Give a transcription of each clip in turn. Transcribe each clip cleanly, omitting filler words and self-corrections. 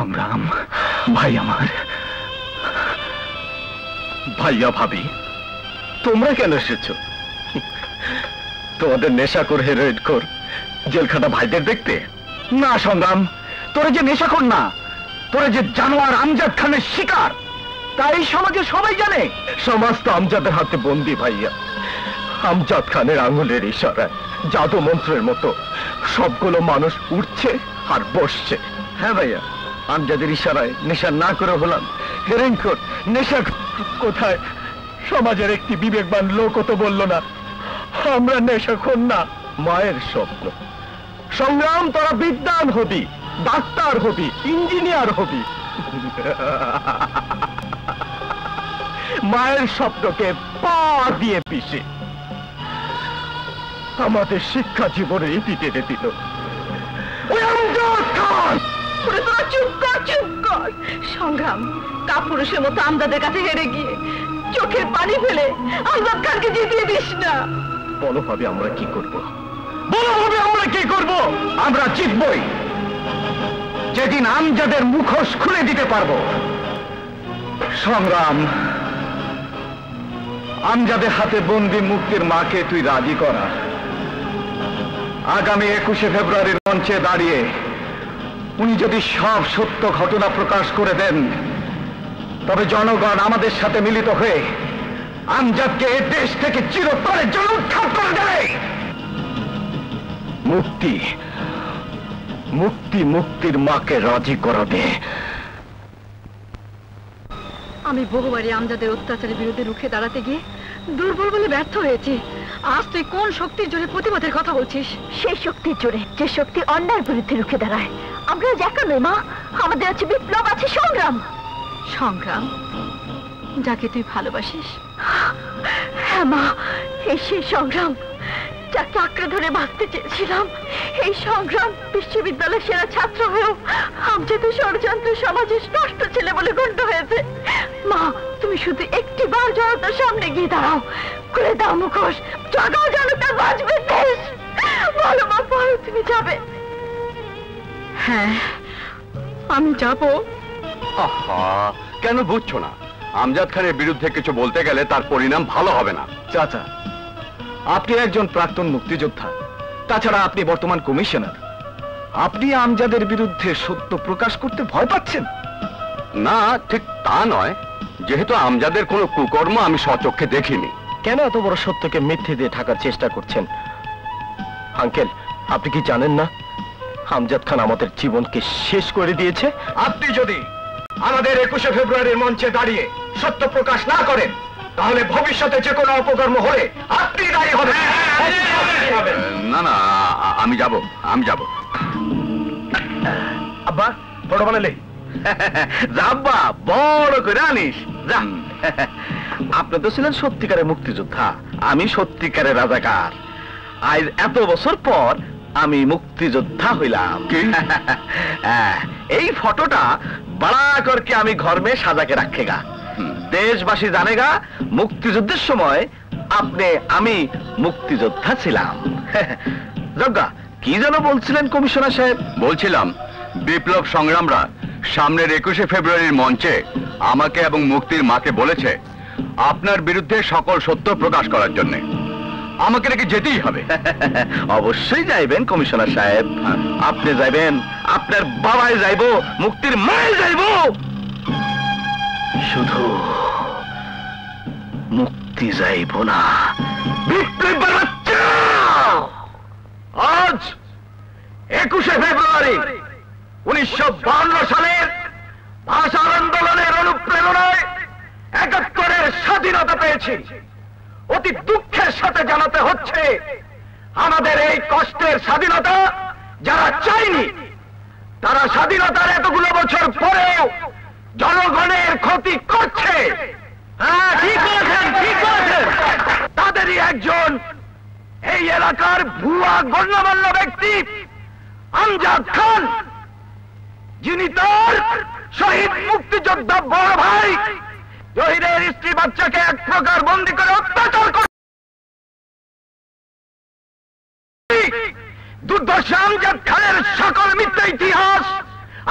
সংগ্রাম ভাই আমার, ভাইয়া ভাবি তোমরা কেন এসেছো? তোমাদের নেশাখোর হেরোইনখোর জেলখানা ভাইদের দেখতে? না সংগ্রাম, তোরা যে নেশাখোর না, তোরা যে জানোয়ার আমজাদ খানের শিকার, তাই সমাজে সবাই জানে। সমাজ তো আমজাদের হাতে বন্দী ভাইয়া। আমজাদ খানের আঙুলের ইশারায় জাদু মন্ত্রের মতো সবগুলো মানুষ উঠছে আর বসছে। হ্যাঁ ভাইয়া, আমজাদের ইশারায় নেশা না করে হলাম হেরোইনখোর। নেশা কোথায়? সমাজের একটি বিবেকবান লোকও তো বলল না আমরা নেশাখোর না। মায়ের স্বপ্ন। সংগ্রাম, তোরা বিদ্বান হবি, ডাক্তার হবি, ইঞ্জিনিয়ার হবি। মায়ের স্বপ্নকে পা দিয়ে পিষে আমাদের শিক্ষা জীবনে ইতি টেনে দিল ওই আমজাদ খান। চুপ কর, চুপ কর। সংগ্রাম, কাপুরুষের মতো আমজাদের কাছে হেরে গিয়ে চোখের পানি ফেলে আমজাদ খানকে জিতিয়ে দিস না। বলো ভাবে আমরা কি করব? বলো ভাবে আমরা কি করব? আমরা জিতবই যেদিন আমজাদের মুখোশ খুলে দিতে পারবো। সংগ্রাম, আমজাদের হাতে বন্দী মুক্তির মাকে তুই রাজি করা। আগামী 21শে ফেব্রুয়ারির মঞ্চে দাঁড়িয়ে উনি যদি সব সত্য ঘটনা প্রকাশ করে দেন, তবে জনগণ আমাদের সাথে মিলিত হয়ে আমজাদকে এ দেশ থেকে চিরতরের জন্য উৎখাত করে দেয়। মুক্তি, মুক্তি, মুক্তির মাকে রাজি করাবে। আমি বহুবারই আমজাদের অত্যাচারের বিরুদ্ধে রুখে দাঁড়াতে গিয়ে দুর্বল বলে ব্যর্থ হয়েছি। আজ তুই কোন শক্তির জোরে প্রতিবাদের কথা বলছিস? সেই শক্তির জোরে, যে শক্তি অন্যায়ের বিরুদ্ধে রুখে দাঁড়ায়। আমরা একা নই মা, আমাদের আছে বিপ্লব, আছে সংগ্রাম। সংগ্রাম যাকে তুই ভালোবাসিস? হ্যাঁ মা, এই সেই সংগ্রাম যাকে আঁকড়ে ধরে বাঁচতে চেয়েছিলাম। এই সংগ্রাম বিশ্ববিদ্যালয়ের সেরা ছাত্র হয়েও আমজাদের ষড়যন্ত্র সমাজের নষ্ট ছেলে বলে গণ্য হয়েছে। মা, তুমি শুধু একটি বার জনতার সামনে গিয়ে দাঁড়াও, খুলে দাও মুখোশ, জাগাও জনতা, বাঁচবে দেশ। বলো মা, বলো তুমি যাবে? হ্যাঁ, আমি যাব। কেন বুঝছো না? আমজাদ খানের বিরুদ্ধে কিছু বলতে গেলে তার পরিণাম ভালো হবে না। চাচা, আপনি একজন প্রাক্তন মুক্তিযোদ্ধা, তাছাড়া আপনি বর্তমান কমিশনার। আপনি আমজাদের বিরুদ্ধে সত্য প্রকাশ করতে ভয় পাচ্ছেন? না, ঠিক তা নয়। যেহেতু আমজাদের কোনো কুকর্ম আমি স্বচক্ষে দেখিনি। কেন এত বড় সত্যকে মিথ্যে দিয়ে ঢাকার চেষ্টা করছেন? আঙ্কেল, আপনি কি জানেন না আমজাদ খান আমাদের জীবনকে শেষ করে দিয়েছে? আপনি যদি আমাদের 21শে ফেব্রুয়ারির মঞ্চে দাঁড়িয়ে সত্য প্রকাশ না করেন, তাহলে ভবিষ্যতে যে কোনো অপকর্ম হলে আপনি দায়ী হবেন। না না, আমি যাব, আমি যাব। আব্বা, বড় বানালে যাব্বা, বড় করে আনিস যা। আপনি তো ছিলেন সত্যিকারের মুক্তিযোদ্ধা, আমি সত্যিকারের রাজাকার। আজ এত বছর পর আমি মুক্তিযোদ্ধা হইলাম। এই ফটোটা বড়া করকে আমি ঘর মে সাজাকে রাখেগা। দেশবাসী জানেগা মুক্তিযুদ্ধের সময় আমি মুক্তিযোদ্ধা ছিলাম। যজ্ঞা, কি যেন বলছিলেন কমিশনার সাহেব? বলছিলাম বিপ্লব সংগ্রামরা সামনের 21শে ফেব্রুয়ারির মঞ্চে আমাকে এবং মুক্তির মাকে বলেছে আপনার বিরুদ্ধে সকল সত্য প্রকাশ করার জন্য। আমাকে নাকি যেতেই হবে। অবশ্যই যাইবেন কমিশনার সাহেব, আপনি যাইবেন, আপনার বাবাই যাইব, মুক্তির মায় যাইব। শুধু মুক্তি যাইব না, বিপ্লব বাচ্চা। আজ 21শে ফেব্রুয়ারি 1952 সালের ভাষা আন্দোলনের অনুপ্রেরণায় 71-এর স্বাধীনতা পেয়েছি। অতি দুঃখের সাথে জানাতে হচ্ছে, আমাদের এই কষ্টের স্বাধীনতা যারা চায়নি, তারা স্বাধীনতার এতগুলো বছর পরেও জনগণের ক্ষতি করছে। হ্যাঁ, ঠিক বলেছেন, ঠিক বলেছেন। তাদেরই একজন এই এলাকার ভুয়া গণ্যমান্য ব্যক্তি আমজাদ খান, যিনি তার শহীদ মুক্তিযোদ্ধা বড় ভাই জহিরের স্ত্রী বাচ্চাকে এক প্রকার বন্দী করে অত্যাচার করে। দুর্দশা আমজাদ খানের সকল মিথ্যা ইতিহাস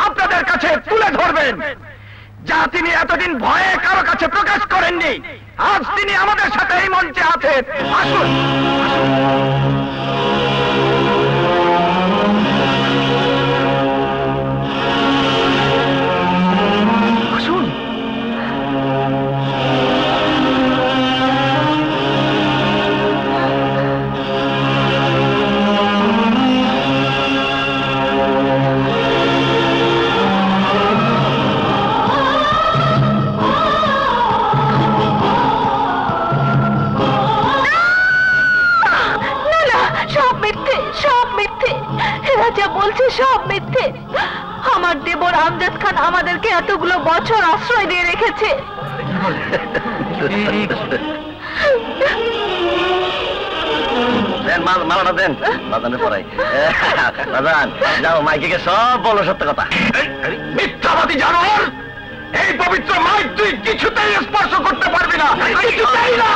আপনাদের কাছে তুলে ধরবেন, যা তিনি এতদিন ভয়ে কারো কাছে প্রকাশ করেননি। আজ তিনি আমাদের সাথে এই মঞ্চে আছেন। আসুন, আসুন। সব মিথ্যে। আমার দেবর আমজাদ খান আমাদেরকে এতগুলো বছর আশ্রয় দিয়ে রেখেছে। মালাটা দেন, বাজানে পড়াই। বাজান যাও, মাইকে সব বলো সত্য কথা। মিথ্যাবাদী জানোয়ার, এই পবিত্র মাইক তুই কিছুতেই স্পর্শ করতে পারবি না। কিছুতেই না।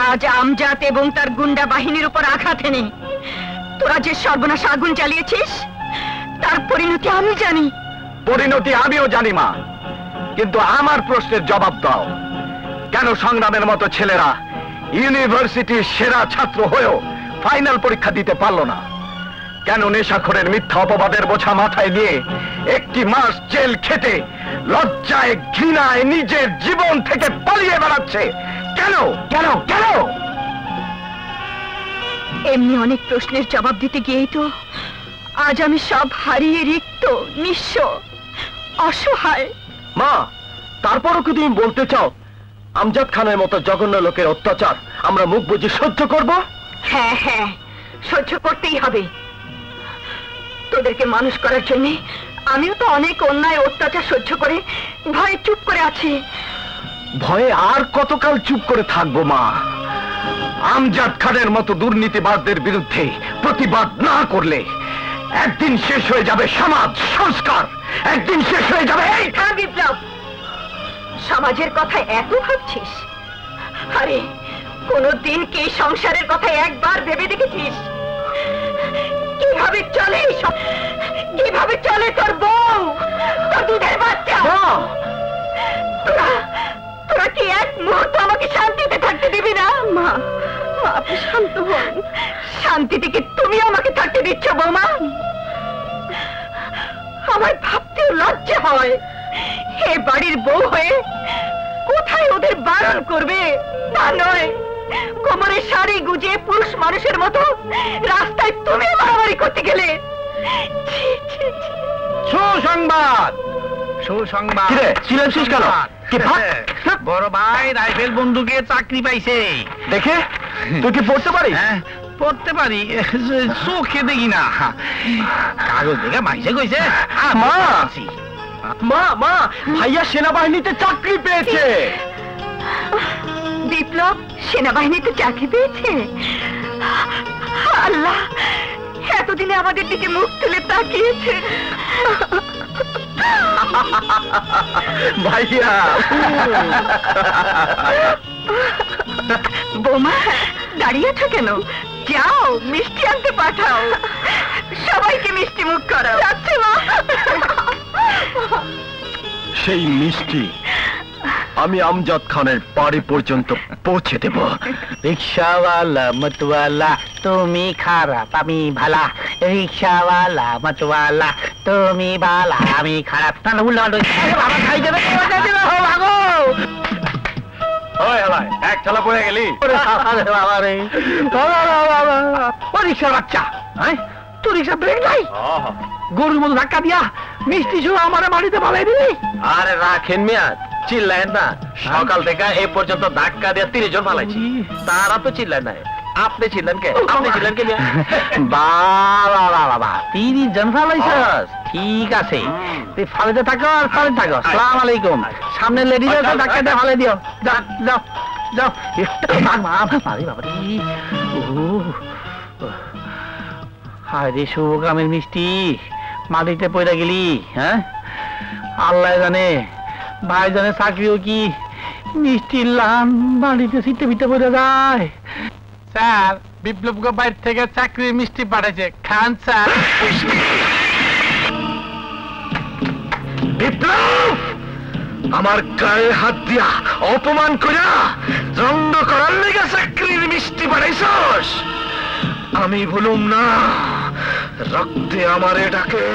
আজ আমজাদ এবং তার গুন্ডা বাহিনীর উপর আঘাত এনে তোরা যে সর্বনাশ আগুন জ্বালিয়েছিস, তার পরিণতি আমি জানি। পরিণতি আমিও জানি মা, কিন্তু আমার প্রশ্নের জবাব দাও। কেন সংগ্রামের মতো ছেলেরা ইউনিভার্সিটির সেরা ছাত্র হয়েও ফাইনাল পরীক্ষা দিতে পারল না? কেন নেশাখোরের মিথ্যা অপবাদের বোঝা মাথায় নিয়ে একটি মাস জেল খেটে লজ্জায় ঘৃণায় নিজের জীবন থেকে পালিয়ে বেড়াচ্ছে? কেন কেন কেন? এমনি অনেক প্রশ্নের জবাব দিতে গিয়েই তো আজ আমি সব হারিয়ে রিক্ত, নিঃস্ব, অসহায়। মা, তারপরও কি তুমি বলতে চাও আমজাদ খানের মতো জঘন্য লোকের অত্যাচার আমরা মুখ বুজে সহ্য করব? হ্যাঁ হ্যাঁ, সহ্য করতেই হবে। তোদেরকে মানুষ করার জন্য আমিও তো অনেক অন্যায় অত্যাচার সহ্য করে ভয়ে চুপ করে আছি। ভয়ে আর কতকাল চুপ করে থাকবো মা? আমজাদ খানের মতো দুর্নীতিবাজদের বিরুদ্ধে প্রতিবাদ না করলে একদিন শেষ হয়ে যাবে সমাজ সংস্কার, একদিন শেষ হয়ে যাবে। হ্যাঁ বিপ্লব, সমাজের কথা এত ভাবছিস? আরে কোনদিন কি সংসারের কথা একবার ভেবে দেখেছিস? কিভাবে চলে কিভাবে চলে তোর বউ, তোর দুধের বাচ্চা? তোরা কি এক মুহূর্ত আমাকে শান্তিতে থাকতে দিবি না? মা, মা আপনি শান্ত হন। শান্তিতে কি তুমি আমাকে থাকতে দিচ্ছ বৌমা? আমার ভাবতেও লজ্জা হয়, এ বাড়ির বউ হয়ে কোথায় ওদের বারণ করবে? তা নয়, কোমরে শাড়ি গুজে পুরুষ মানুষের মতো রাস্তায় তুমি মারামারি করতে গেলে। সুসংবাদ, সুসংবাদ। চিলেছিস কেন? বড় ভাই রাইফেল বন্দুকে চাকরি পাইছে। দেখে তুই কি পড়তে পারিস? পড়তে পারি, চোখে দেখি না, কাগজ দেখে মাইসে কইছে। মা মা মা, ভাইয়া সেনাবাহিনীতে চাকরি পেয়েছে। বিপ্লব সেনাবাহিনীতে চাকরি পেয়েছে? আল্লাহ এতদিনে আমাদের দিকে মুখ তুলে তাকিয়েছে। ভাইয়া বোমা দাঁড়িয়ে আছো কেন? যাও মিষ্টি আনতে পাঠাও, সবাইকে মিষ্টি মুখ করো। যাচ্ছে মা। সেই মিষ্টি আমি আমজাদ খানের বাড়ি পর্যন্ত পৌঁছে দেব। রিক্সাওয়ালা মতওয়ালা তুমি খারাপ আমি ভালা, রিক্সাওয়ালা মতওয়ালা, তুমি ভালা আমি খারাপ। না না উল্টা বাবা খাই দেবে ভাগো। ওই হালাই এক ঠেলা পড়ে গেলি। বাবা রে ও রিক্সার বাচ্চা, তোর রিক্সা ব্রেক নাই? গরুর মতো ধাক্কা দিয়া মিষ্টি শুরু আমার মাটিতে ভালাই দিলি। আরে রাখেন মিয়া, চিল্লায়েন না। সকাল থেকে এই পর্যন্ত ধাক্কা দিয়ে 30 জন ফালাইছি, তারা তো চিল্লায় নাই। আপনি চিল্লেন কে? আপনি চিল্লেন কে মিয়া? বাবা বাবা 30 জন ফালাইছস? ঠিক আছে, তুই ফালাইতে থাকো আর ফালাইতে থাকো। আসসালামু আলাইকুম। সামনে লেডিজ আছে, ধাক্কা দিয়ে ফালাই দিও। যাও যাও যাও। আরে বাবা রে, হায় রে শুভকামের মিষ্টি, মাটিতে পড়ে গেলি। হ্যাঁ আল্লাহ জানে, ভাই জানে চাকরিও কি মিষ্টির লাম মাটিতে ছিটে ফিটে পড়ে যায়। স্যার বিপ্লব বাইর থেকে চাকরির মিষ্টি পাঠাইছে, খান স্যার। বিপ্লব, আমার গায়ে হাত দিয়া অপমান কইরা রঙ্গ করার লেগে চাকরির মিষ্টি বাড়াইছস? আমি বলুম না, রক্তে আমারে ডাকে।